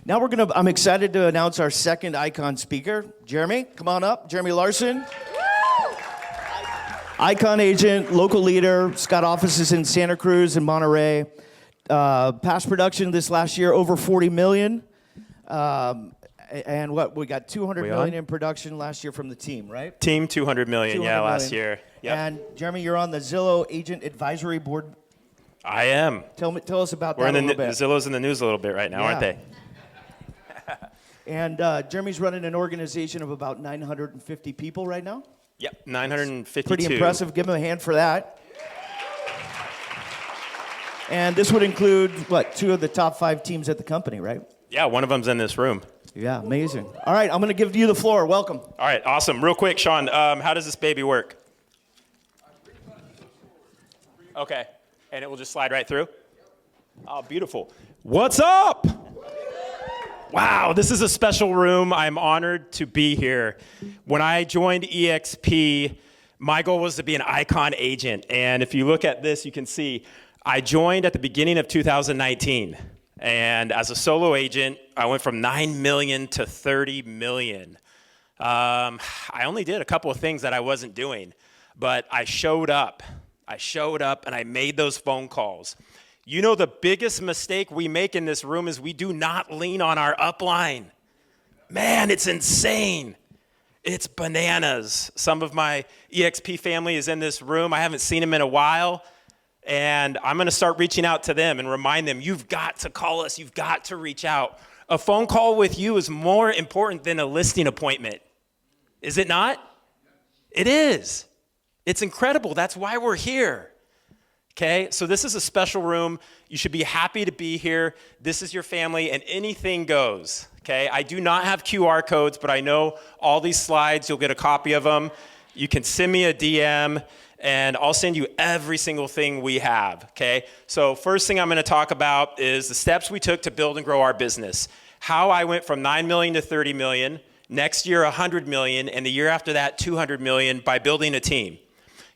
Now I'm excited to announce our second Icon speaker. Jeremy, come on up. Jeremy Larson. Icon agent, local leader. He's got offices in Santa Cruz and Monterey. Past production this last year, over 40 million. And we got 200 million in production last year from the team, right? Team 200 million, last year. Yep. And Jeremy, you're on the Zillow Agent Advisory Board. I am. Tell us about that a little bit. Zillow's in the news a little bit right now, aren't they? And Jeremy's running an organization of about 950 people right now. Yep, 952. Pretty impressive. Give him a hand for that. And this would include, two of the top 5 teams at the company, right? Yeah, one of them's in this room. Yeah, amazing. All right, I'm going to give you the floor. Welcome. All right, awesome. Real quick, Sean, how does this baby work? Okay, and it will just slide right through? Oh, beautiful. What's up? Wow, this is a special room. I'm honored to be here. When I joined eXp, my goal was to be an Icon agent. And if you look at this, you can see I joined at the beginning of 2019. And as a solo agent, I went from 9 million to 30 million. I only did a couple of things that I wasn't doing, but I showed up. And I made those phone calls. You know, the biggest mistake we make in this room is we do not lean on our upline. Man, it's insane. It's bananas. Some of my eXp family is in this room. I haven't seen them in a while. And I'm going to start reaching out to them and remind them, you've got to call us. You've got to reach out. A phone call with you is more important than a listing appointment. Is it not? It is. It's incredible. That's why we're here. Okay, so this is a special room. You should be happy to be here. This is your family, and anything goes. Okay, I do not have QR codes, but I know all these slides, you'll get a copy of them. You can send me a DM, and I'll send you every single thing we have. Okay, so first thing I'm going to talk about is the steps we took to build and grow our business. How I went from 9 million to 30 million, next year 100 million, and the year after that 200 million by building a team.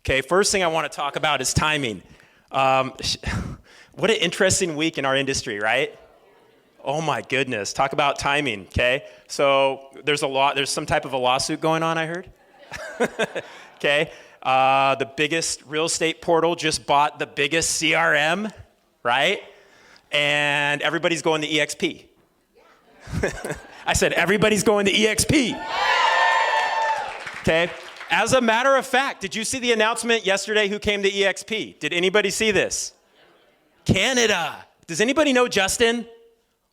Okay, first thing I want to talk about is timing. What an interesting week in our industry, right? Oh my goodness, talk about timing, okay? So there's some type of a lawsuit going on, I heard. Okay, the biggest real estate portal just bought the biggest CRM, right? And everybody's going to eXp. I said everybody's going to eXp. Okay. As a matter of fact, did you see the announcement yesterday who came to eXp? Did anybody see this? Canada. Does anybody know Justin?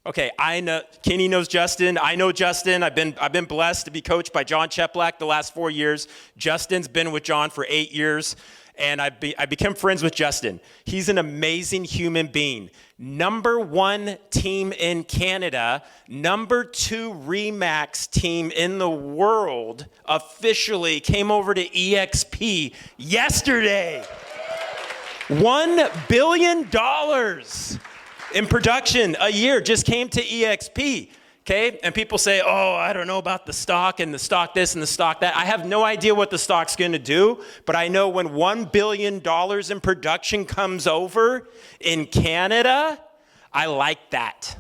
Okay, I know Kenny knows Justin. I know Justin. I've been blessed to be coached by John Cheplack the last 4 years. Justin's been with John for 8 years, and I became friends with Justin. He's an amazing human being. #1 team in Canada, #2 RE/MAX team in the world officially came over to eXp yesterday. $1 billion in production a year just came to eXp. Okay, and people say, oh, I don't know about the stock and the stock this and the stock that. I have no idea what the stock's going to do, but I know when $1 billion in production comes over in Canada, I like that.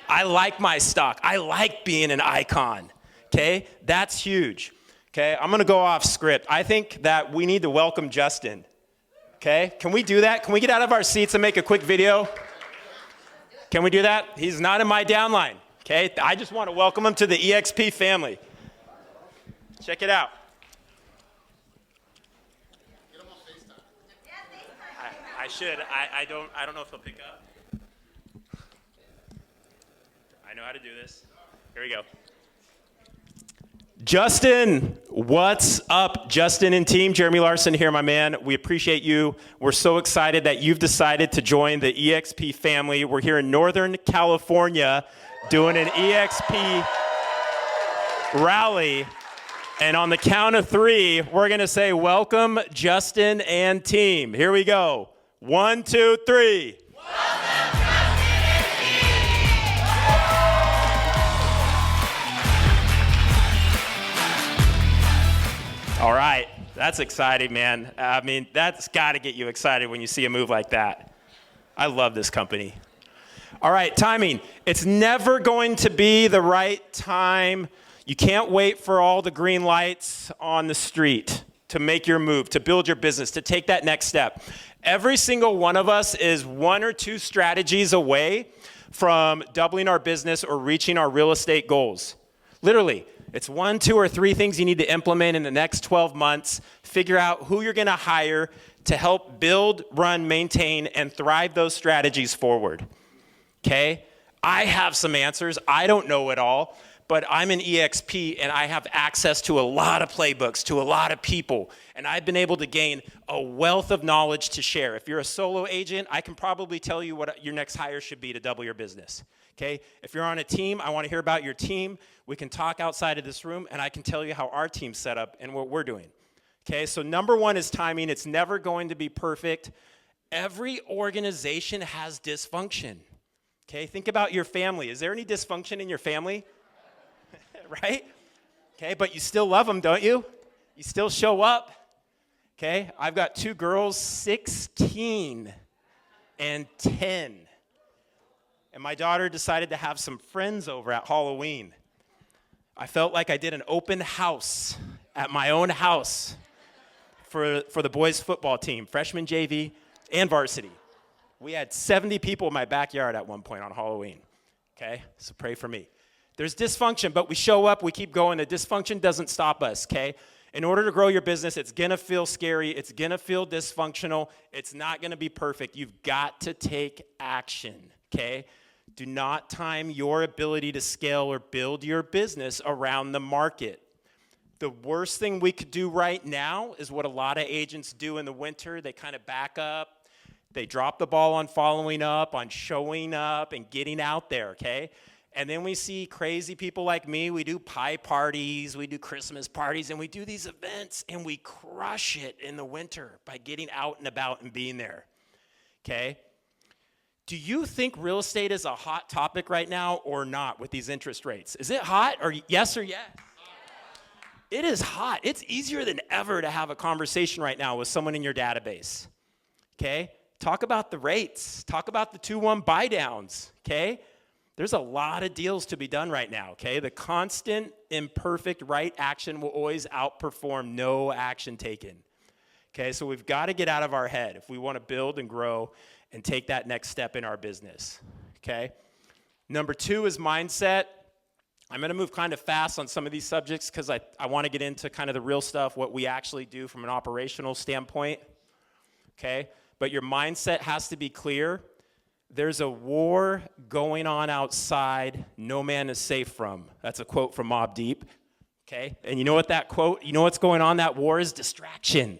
I like my stock. I like being an icon. Okay, that's huge. Okay, I'm going to go off script. I think that we need to welcome Justin. Okay, can we do that? Can we get out of our seats and make a quick video? Can we do that? He's not in my downline. Okay, I just want to welcome him to the eXp family. Check it out. Get him on FaceTime. I should. I don't know if he'll pick up. I know how to do this. Here we go. Justin, what's up? Justin and team, Jeremy Larson here, my man. We appreciate you. We're so excited that you've decided to join the eXp family. We're here in Northern California doing an eXp rally. And on the count of 3, we're going to say, welcome, Justin and team. Here we go. 1, 2, 3. Welcome, Justin and team! All right. That's exciting, man. I mean, that's got to get you excited when you see a move like that. I love this company. All right, timing. It's never going to be the right time. You can't wait for all the green lights on the street to make your move, to build your business, to take that next step. Every single one of us is 1 or 2 strategies away from doubling our business or reaching our real estate goals. Literally, it's 1, 2, or 3 things you need to implement in the next 12 months. Figure out who you're gonna hire to help build, run, maintain, and thrive those strategies forward. Okay? I have some answers. I don't know it all, but I'm an eXp and I have access to a lot of playbooks, to a lot of people, and I've been able to gain a wealth of knowledge to share. If you're a solo agent, I can probably tell you what your next hire should be to double your business. Okay? If you're on a team, I want to hear about your team. We can talk outside of this room, and I can tell you how our team's set up and what we're doing. Okay? So number 1 is timing. It's never going to be perfect. Every organization has dysfunction. Okay, think about your family. Is there any dysfunction in your family? Right? Okay, but you still love them, don't you? You still show up. Okay, I've got 2 girls, 16 and 10. And my daughter decided to have some friends over at Halloween. I felt like I did an open house at my own house for the boys' football team, freshman JV and varsity. We had 70 people in my backyard at one point on Halloween, okay? So pray for me. There's dysfunction, but we show up, we keep going. The dysfunction doesn't stop us, okay? In order to grow your business, it's gonna feel scary, it's gonna feel dysfunctional, it's not gonna be perfect. You've got to take action, okay? Do not time your ability to scale or build your business around the market. The worst thing we could do right now is what a lot of agents do in the winter. They kind of back up. They drop the ball on following up, on showing up and getting out there, okay? And then we see crazy people like me. We do pie parties, we do Christmas parties, and we do these events, and we crush it in the winter by getting out and about and being there, okay? Do you think real estate is a hot topic right now or not with these interest rates? Is it hot or yes or yes? It is hot. It's easier than ever to have a conversation right now with someone in your database, okay? Talk about the rates. Talk about the 2-1 buy downs, okay? There's a lot of deals to be done right now, okay? The constant, imperfect right action will always outperform no action taken, okay? So we've got to get out of our head if we want to build and grow and take that next step in our business, okay? Number 2 is mindset. I'm going to move kind of fast on some of these subjects because I want to get into kind of the real stuff, what we actually do from an operational standpoint, okay? But your mindset has to be clear. There's a war going on outside no man is safe from. That's a quote from Mobb Deep, okay? And you know what that quote, you know what's going on? That war is distraction.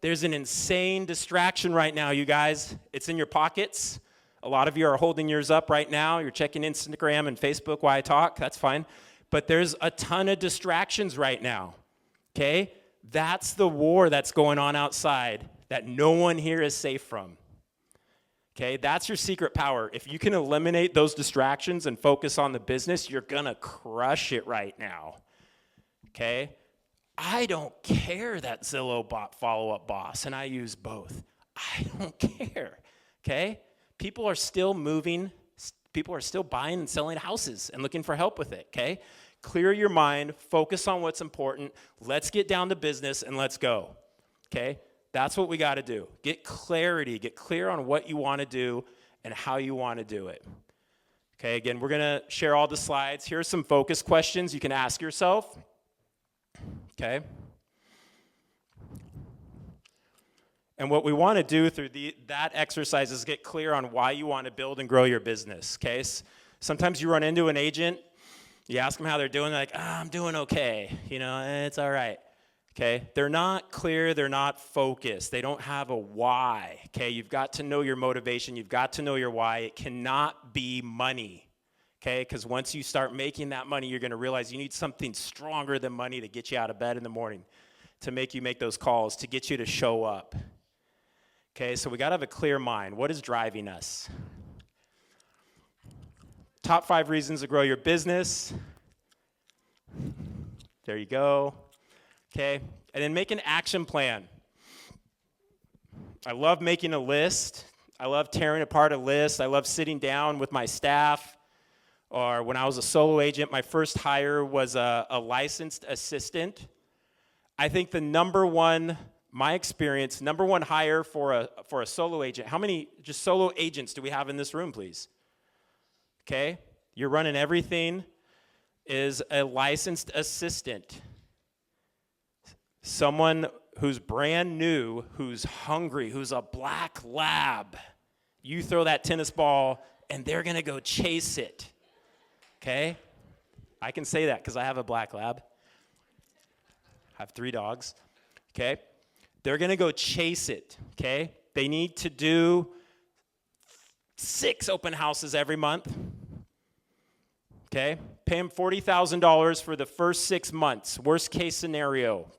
There's an insane distraction right now, you guys. It's in your pockets. A lot of you are holding yours up right now. You're checking Instagram and Facebook while I talk. That's fine. But there's a ton of distractions right now, okay? That's the war that's going on outside that no one here is safe from. Okay, that's your secret power. If you can eliminate those distractions and focus on the business, you're gonna crush it right now. Okay? I don't care that Zillow bought Follow Up Boss and I use both. I don't care. Okay? People are still moving, people are still buying and selling houses and looking for help with it, okay? Clear your mind, focus on what's important. Let's get down to business and let's go. Okay? That's what we got to do. Get clarity, get clear on what you want to do and how you want to do it. Okay, again, we're going to share all the slides. Here are some focus questions you can ask yourself. Okay? And what we want to do through that exercise is get clear on why you want to build and grow your business. Okay? Sometimes you run into an agent, you ask them how they're doing, they're like, I'm doing okay. You know, it's all right. Okay, they're not clear, they're not focused, they don't have a why, okay? You've got to know your motivation, you've got to know your why. It cannot be money, okay? Because once you start making that money, you're gonna realize you need something stronger than money to get you out of bed in the morning, to make you make those calls, to get you to show up. Okay, so we gotta have a clear mind. What is driving us? Top 5 reasons to grow your business. There you go. Okay, and then make an action plan. I love making a list I love tearing apart a list. I love sitting down with my staff. Or when I was a solo agent, my first hire was a licensed assistant. I think the number one hire for a solo agent. How many just solo agents do we have in this room, please? Okay, you're running everything, is a licensed assistant. Someone who's brand new, who's hungry, who's a black lab. You throw that tennis ball, and they're going to go chase it. Okay? I can say that because I have a black lab. I have 3 dogs. Okay? They're going to go chase it. Okay? They need to do 6 open houses every month. Okay? Pay them $40,000 for the first 6 months. Worst case scenario.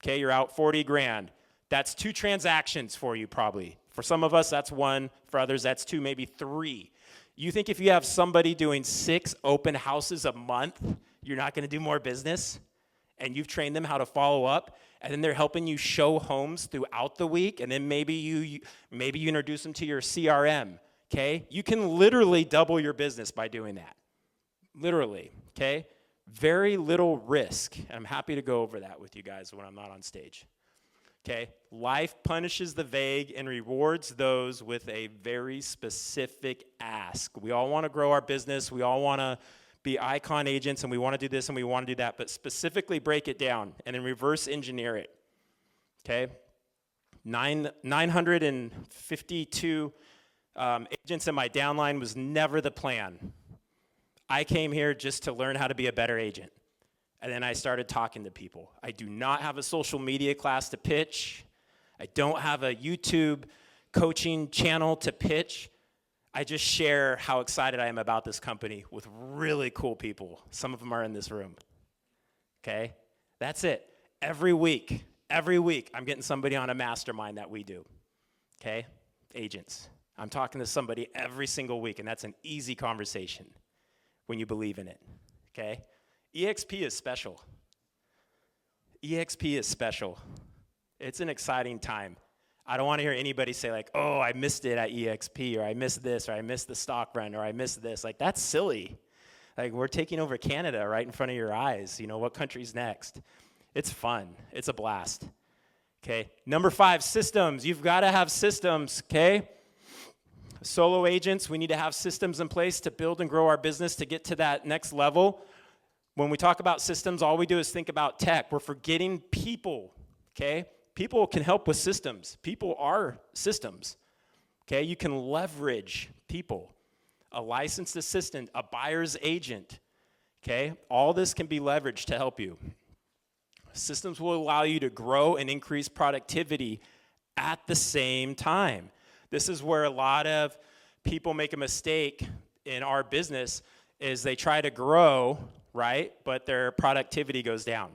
Okay, you're out 40 grand. That's 2 transactions for you probably. For some of us, that's 1. For others, that's 2, maybe 3. You think if you have somebody doing 6 open houses a month, you're not going to do more business? And you've trained them how to follow up, and then they're helping you show homes throughout the week, and then maybe you introduce them to your CRM, okay? You can literally double your business by doing that. Literally, okay? Very little risk, and I'm happy to go over that with you guys when I'm not on stage. Okay, life punishes the vague and rewards those with a very specific ask. We all want to grow our business. We all want to be icon agents, and we want to do this and we want to do that, but specifically break it down and then reverse engineer it. Okay, 952 agents in my downline was never the plan. I came here just to learn how to be a better agent. And then I started talking to people. I do not have a social media class to pitch. I don't have a YouTube coaching channel to pitch. I just share how excited I am about this company with really cool people. Some of them are in this room. Okay? That's it. Every week, I'm getting somebody on a mastermind that we do. Okay? Agents. I'm talking to somebody every single week, and that's an easy conversation when you believe in it. Okay? eXp is special. eXp is special. It's an exciting time. I don't want to hear anybody say like, oh, I missed it at eXp, or I missed this, or I missed the stock run, or I missed this. Like, that's silly. Like, we're taking over Canada right in front of your eyes. You know, what country's next? It's fun. It's a blast. Okay. Number 5, systems. You've got to have systems, okay? Solo agents, we need to have systems in place to build and grow our business to get to that next level. When we talk about systems, all we do is think about tech. We're forgetting people, okay? People can help with systems. People are systems, okay? You can leverage people. A licensed assistant, a buyer's agent, okay? All this can be leveraged to help you. Systems will allow you to grow and increase productivity at the same time. This is where a lot of people make a mistake in our business is they try to grow, right? But their productivity goes down.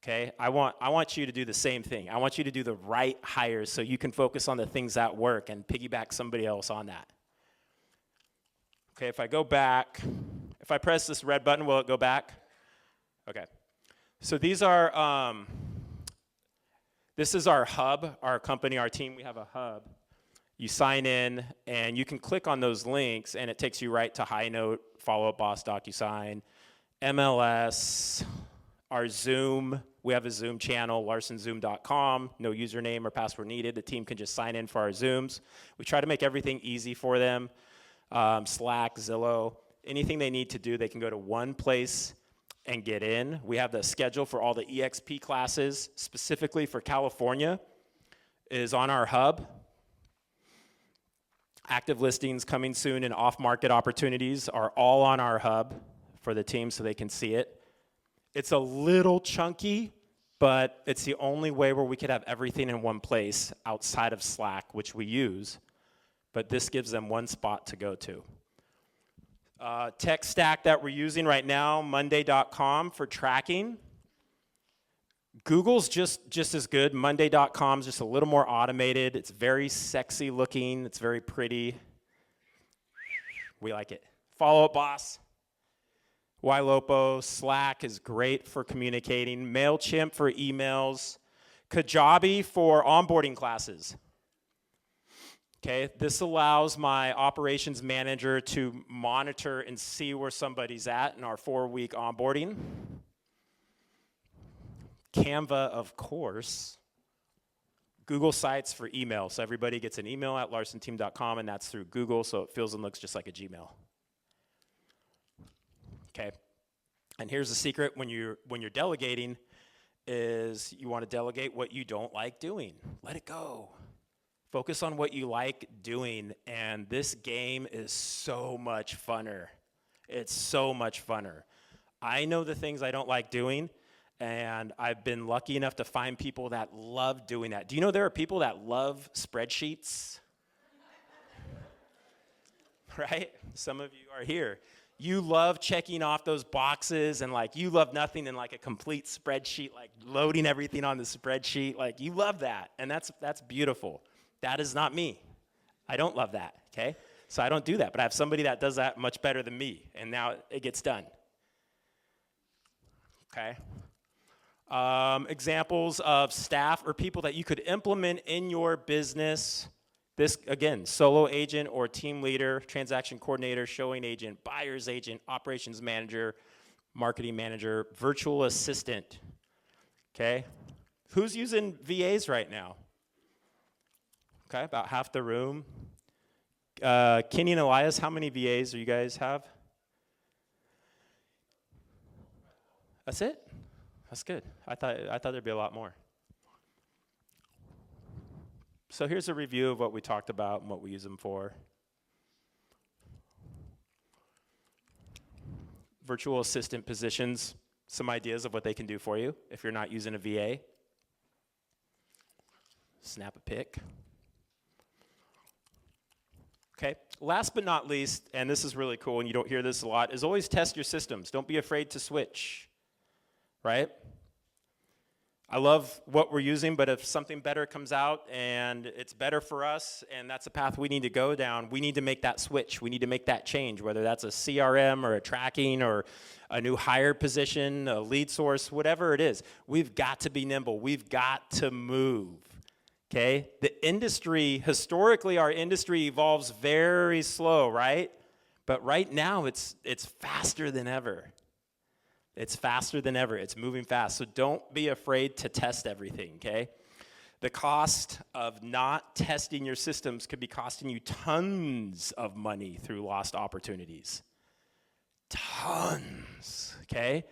Okay? I want you to do the same thing. I want you to do the right hires so you can focus on the things that work and piggyback somebody else on that. Okay, if I go back, if I press this red button, will it go back? Okay. So these are, this is our hub, our company, our team. We have a hub. You sign in, and you can click on those links, and it takes you right to High Note, Follow Up Boss, DocuSign, MLS, our Zoom. We have a Zoom channel, larsonzoom.com. No username or password needed. The team can just sign in for our Zooms. We try to make everything easy for them. Slack, Zillow, anything they need to do, they can go to one place and get in. We have the schedule for all the eXp classes, specifically for California, is on our hub. Active listings coming soon and off-market opportunities are all on our hub for the team so they can see it. It's a little chunky, but it's the only way where we could have everything in one place outside of Slack, which we use. But this gives them one spot to go to. Tech stack that we're using right now, monday.com for tracking. Google's just as good. Monday.com is just a little more automated. It's very sexy looking. It's very pretty. We like it. Follow Up Boss. Ylopo. Slack is great for communicating. MailChimp for emails. Kajabi for onboarding classes. Okay, this allows my operations manager to monitor and see where somebody's at in our 4-week onboarding. Canva, of course. Google Sites for email. So everybody gets an email at larsonteam.com, and that's through Google, so it feels and looks just like a Gmail. Okay, and here's the secret when you're delegating is you want to delegate what you don't like doing. Let it go. Focus on what you like doing, and this game is so much funner. It's so much funner. I know the things I don't like doing, and I've been lucky enough to find people that love doing that. Do you know there are people that love spreadsheets? Right? Some of you are here. You love checking off those boxes, and like you love nothing than like a complete spreadsheet, like loading everything on the spreadsheet. Like you love that, and that's beautiful. That is not me. I don't love that, okay? So I don't do that, but I have somebody that does that much better than me, and now it gets done. Okay? Examples of staff or people that you could implement in your business. This, again, solo agent or team leader, transaction coordinator, showing agent, buyer's agent, operations manager, marketing manager, virtual assistant, okay? Who's using VAs right now? Okay, about half the room. Kenny and Elias, how many VAs do you guys have? That's it? That's good. I thought there'd be a lot more. So here's a review of what we talked about and what we use them for. Virtual assistant positions, some ideas of what they can do for you if you're not using a VA. Snap a pic. Okay, last but not least, and this is really cool and you don't hear this a lot, is always test your systems. Don't be afraid to switch, right? I love what we're using, but if something better comes out and it's better for us and that's a path we need to go down, we need to make that switch. We need to make that change, whether that's a CRM or a tracking or a new hire position, a lead source, whatever it is. We've got to be nimble. We've got to move. Okay, the industry, historically our industry evolves very slow, right? But right now it's faster than ever. It's faster than ever, it's moving fast. So don't be afraid to test everything, okay? The cost of not testing your systems could be costing you tons of money through lost opportunities. Tons, okay?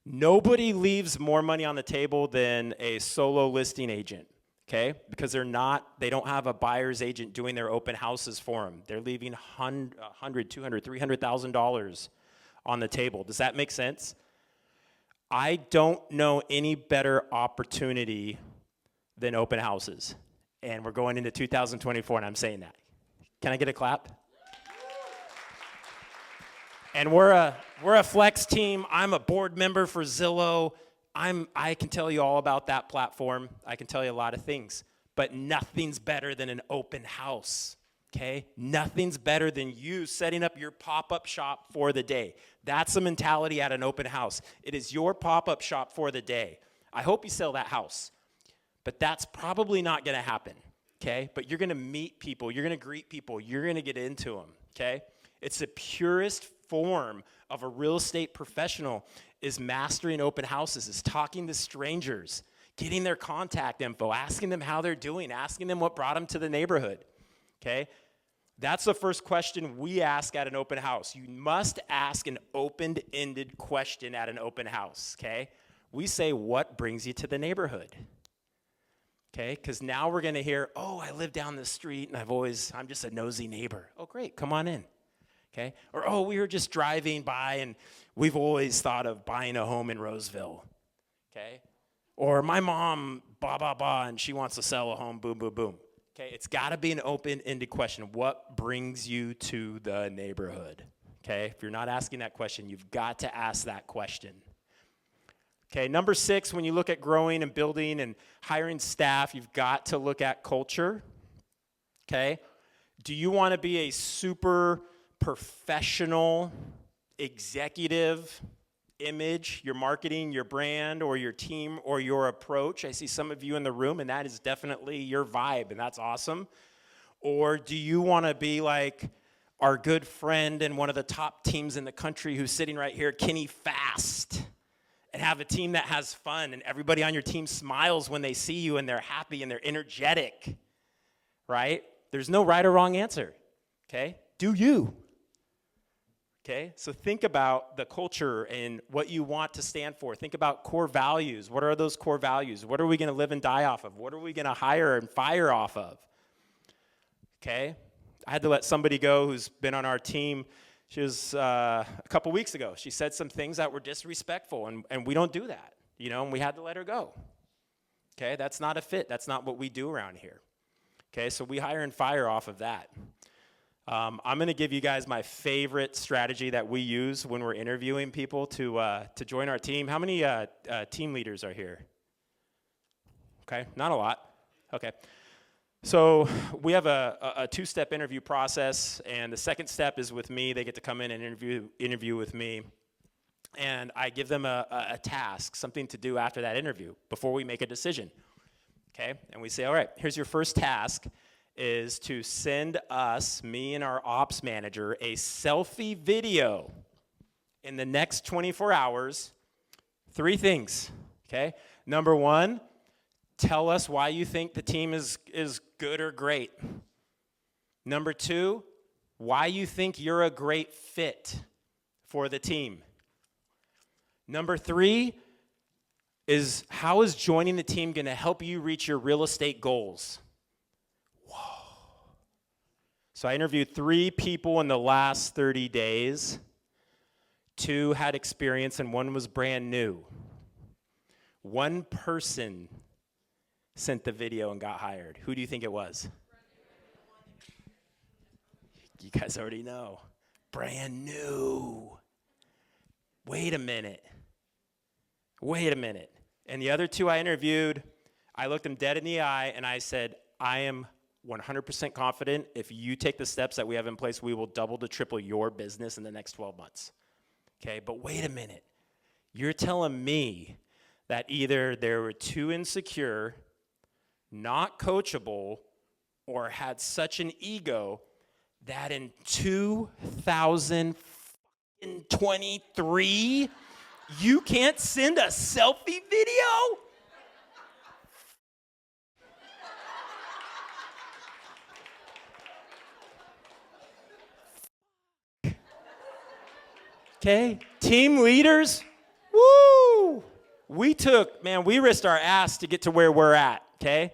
Nobody leaves more money on the table than a solo listing agent. Okay, because they don't have a buyer's agent doing their open houses for them. They're leaving $100, $200, $300,000 on the table. Does that make sense? I don't know any better opportunity than open houses. And we're going into 2024 and I'm saying that. Can I get a clap? And we're a flex team. I'm a board member for Zillow. I can tell you all about that platform. I can tell you a lot of things, but nothing's better than an open house, okay? Nothing's better than you setting up your pop-up shop for the day. That's the mentality at an open house. It is your pop-up shop for the day. I hope you sell that house, but that's probably not gonna happen, okay? But you're gonna meet people, you're gonna greet people, you're gonna get into them, okay? It's the purest form of a real estate professional is mastering open houses, is talking to strangers, getting their contact info, asking them how they're doing, asking them what brought them to the neighborhood, okay? That's the first question we ask at an open house. You must ask an open-ended question at an open house, okay? We say, what brings you to the neighborhood? Okay, because now we're gonna hear, oh, I live down the street and I'm just a nosy neighbor. Oh, great, come on in. Okay, or oh, we were just driving by and we've always thought of buying a home in Roseville. Okay, or my mom, blah, blah, blah, and she wants to sell a home, boom, boom, boom. Okay, it's gotta be an open-ended question. What brings you to the neighborhood? Okay, if you're not asking that question, you've got to ask that question. Okay, number 6, when you look at growing and building and hiring staff, you've got to look at culture. Okay, do you wanna be a super professional, executive image, your marketing, your brand, or your team, or your approach? I see some of you in the room, and that is definitely your vibe, and that's awesome. Or do you want to be like our good friend and one of the top teams in the country who's sitting right here, Kenny Fast, and have a team that has fun and everybody on your team smiles when they see you and they're happy and they're energetic, right? There's no right or wrong answer, okay? Do you? Okay, so think about the culture and what you want to stand for. Think about core values. What are those core values? What are we going to live and die off of? What are we going to hire and fire off of? Okay, I had to let somebody go who's been on our team. She was a couple weeks ago. She said some things that were disrespectful, and we don't do that, and we had to let her go. Okay, that's not a fit. That's not what we do around here. Okay, so we hire and fire off of that. I'm going to give you guys my favorite strategy that we use when we're interviewing people to join our team. How many team leaders are here? Okay, not a lot. Okay. So we have a two-step interview process, and the second step is with me. They get to come in and interview with me, and I give them a task, something to do after that interview before we make a decision, okay? And we say, all right, here's your first task, is to send us, me and our ops manager, a selfie video in the next 24 hours. 3 things, okay? Number 1, tell us why you think the team is good or great. Number 2, why you think you're a great fit for the team. Number 3 is how is joining the team going to help you reach your real estate goals? Whoa. So I interviewed 3 people in the last 30 days. 2 had experience and 1 was brand new. 1 person sent the video and got hired. Who do you think it was? You guys already know. Brand new. Wait a minute. And the other 2 I interviewed, I looked them dead in the eye and I said, I am 100% confident if you take the steps that we have in place, we will double to triple your business in the next 12 months. Okay, but wait a minute. You're telling me that either they were too insecure, not coachable, or had such an ego that in 2023, you can't send a selfie video? Okay, team leaders, woo! We risked our ass to get to where we're at, okay?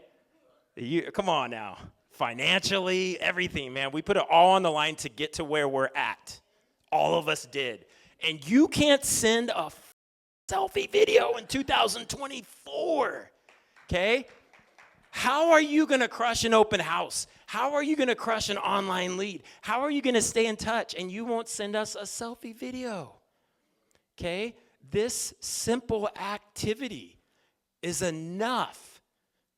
Come on now. Financially, everything, man. We put it all on the line to get to where we're at. All of us did. And you can't send a selfie video in 2024, okay? How are you going to crush an open house? How are you going to crush an online lead? How are you going to stay in touch and you won't send us a selfie video? Okay? This simple activity is enough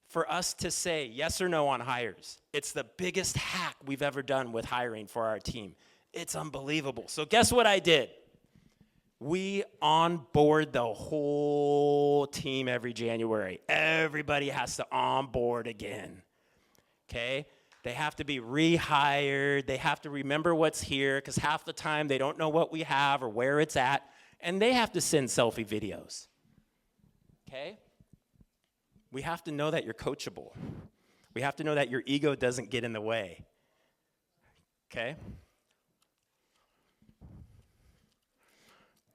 for us to say yes or no on hires. It's the biggest hack we've ever done with hiring for our team. It's unbelievable. So guess what I did? We onboard the whole team every January. Everybody has to onboard again, okay? They have to be rehired. They have to remember what's here because half the time they don't know what we have or where it's at, and they have to send selfie videos, okay? We have to know that you're coachable. We have to know that your ego doesn't get in the way, okay?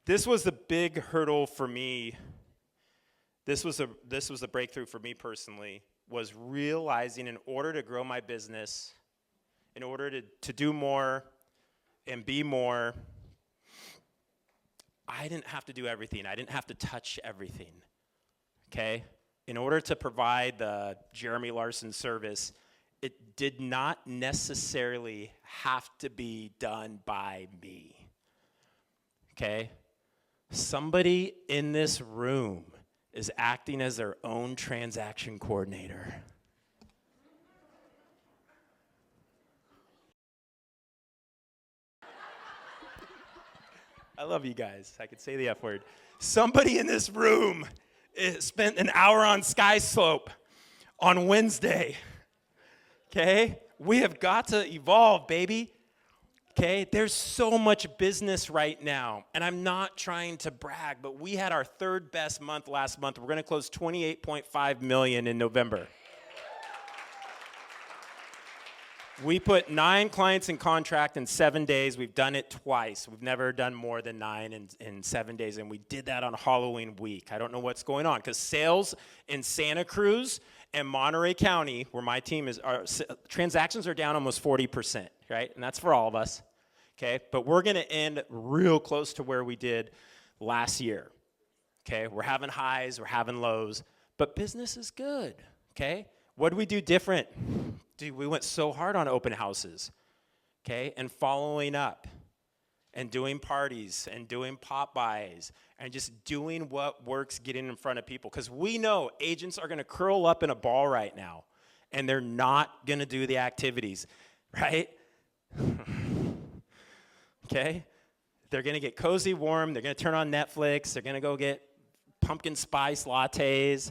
This was the big hurdle for me. This was a breakthrough for me personally, was realizing in order to grow my business, in order to do more and be more, I didn't have to do everything. I didn't have to touch everything, okay? In order to provide the Jeremy Larson service, it did not necessarily have to be done by me, okay? Somebody in this room is acting as their own transaction coordinator. I love you guys. I could say the F word. Somebody in this room spent an hour on Sky Slope on Wednesday, okay? We have got to evolve, baby. Okay, there's so much business right now, and I'm not trying to brag, but we had our third best month last month. We're going to close 28.5 million in November. We put 9 clients in contract in 7 days. We've done it twice. We've never done more than 9 in 7 days, and we did that on Halloween week. I don't know what's going on, because sales in Santa Cruz and Monterey County, where my team is, transactions are down almost 40%, right? And that's for all of us, okay? But we're going to end real close to where we did last year, okay? We're having highs, we're having lows, but business is good, okay? What do we do different? Dude, we went so hard on open houses, okay? And following up and doing parties and doing pop-bys and just doing what works, getting in front of people. Because we know agents are going to curl up in a ball right now, and they're not going to do the activities, right? Okay? They're going to get cozy warm. They're going to turn on Netflix. They're going to go get pumpkin spice lattes,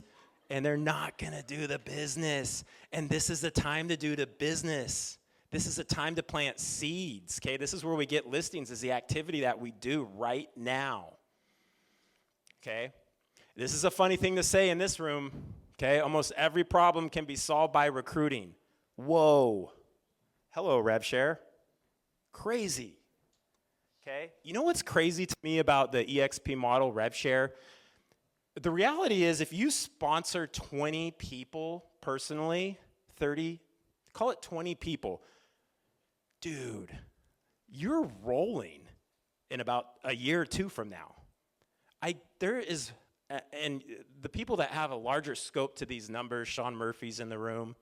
and they're not going to do the business. And this is the time to do the business. This is the time to plant seeds, okay? This is where we get listings, is the activity that we do right now, okay? This is a funny thing to say in this room, okay? Almost every problem can be solved by recruiting. Whoa. Hello, RevShare. Crazy, okay? You know what's crazy to me about the eXp model, RevShare? The reality is, if you sponsor 20 people personally, 30, call it 20 people, dude, you're rolling in about a year or 2 from now. There is, and the people that have a larger scope to these numbers, Sean Murphy's in the room,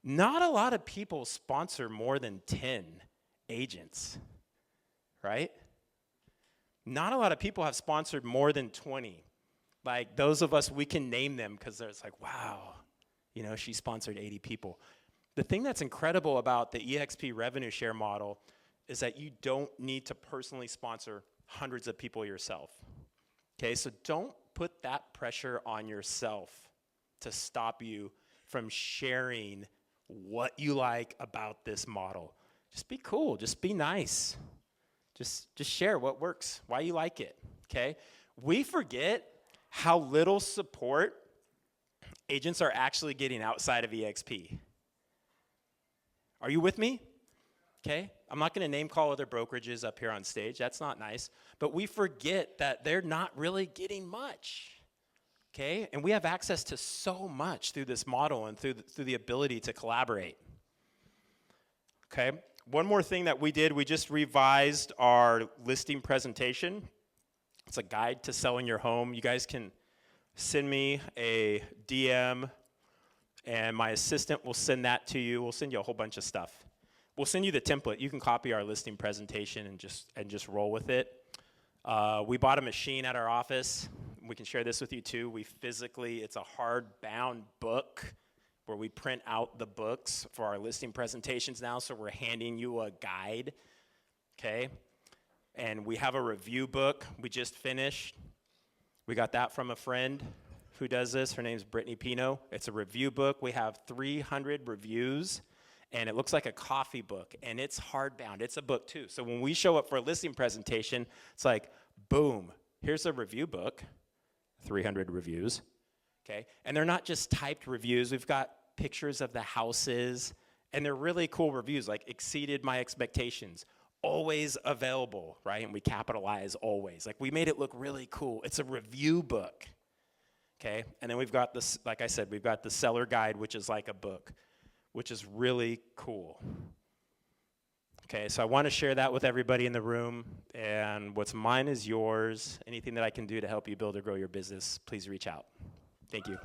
not a lot of people sponsor more than 10 agents, right? Not a lot of people have sponsored more than 20. Like those of us, we can name them because it's like, wow, you know, she sponsored 80 people. The thing that's incredible about the eXp revenue share model is that you don't need to personally sponsor hundreds of people yourself. Okay, so don't put that pressure on yourself to stop you from sharing what you like about this model. Just be cool, just be nice. Just share what works, why you like it, okay? We forget how little support agents are actually getting outside of eXp. Are you with me? Okay, I'm not going to name call other brokerages up here on stage. That's not nice. But we forget that they're not really getting much. Okay, and we have access to so much through this model and through the ability to collaborate. Okay, one more thing that we did, we just revised our listing presentation. It's a guide to selling your home. You guys can send me a DM, and my assistant will send that to you. We'll send you a whole bunch of stuff. We'll send you the template. You can copy our listing presentation and just roll with it. We bought a machine at our office. We can share this with you too. It's a hard-bound book where we print out the books for our listing presentations now, so we're handing you a guide, okay? And we have a review book we just finished. We got that from a friend who does this. Her name's Brittany Pino. It's a review book. We have 300 reviews, and it looks like a coffee book, and it's hardbound. It's a book too. So when we show up for a listing presentation, it's like, boom, here's a review book, 300 reviews, okay? And they're not just typed reviews. We've got pictures of the houses, and they're really cool reviews, like exceeded my expectations, always available, right? And we capitalize always. Like we made it look really cool. It's a review book, okay? And then we've got this, like I said, we've got the seller guide, which is like a book, which is really cool. Okay, so I want to share that with everybody in the room, and what's mine is yours. Anything that I can do to help you build or grow your business, please reach out. Thank you.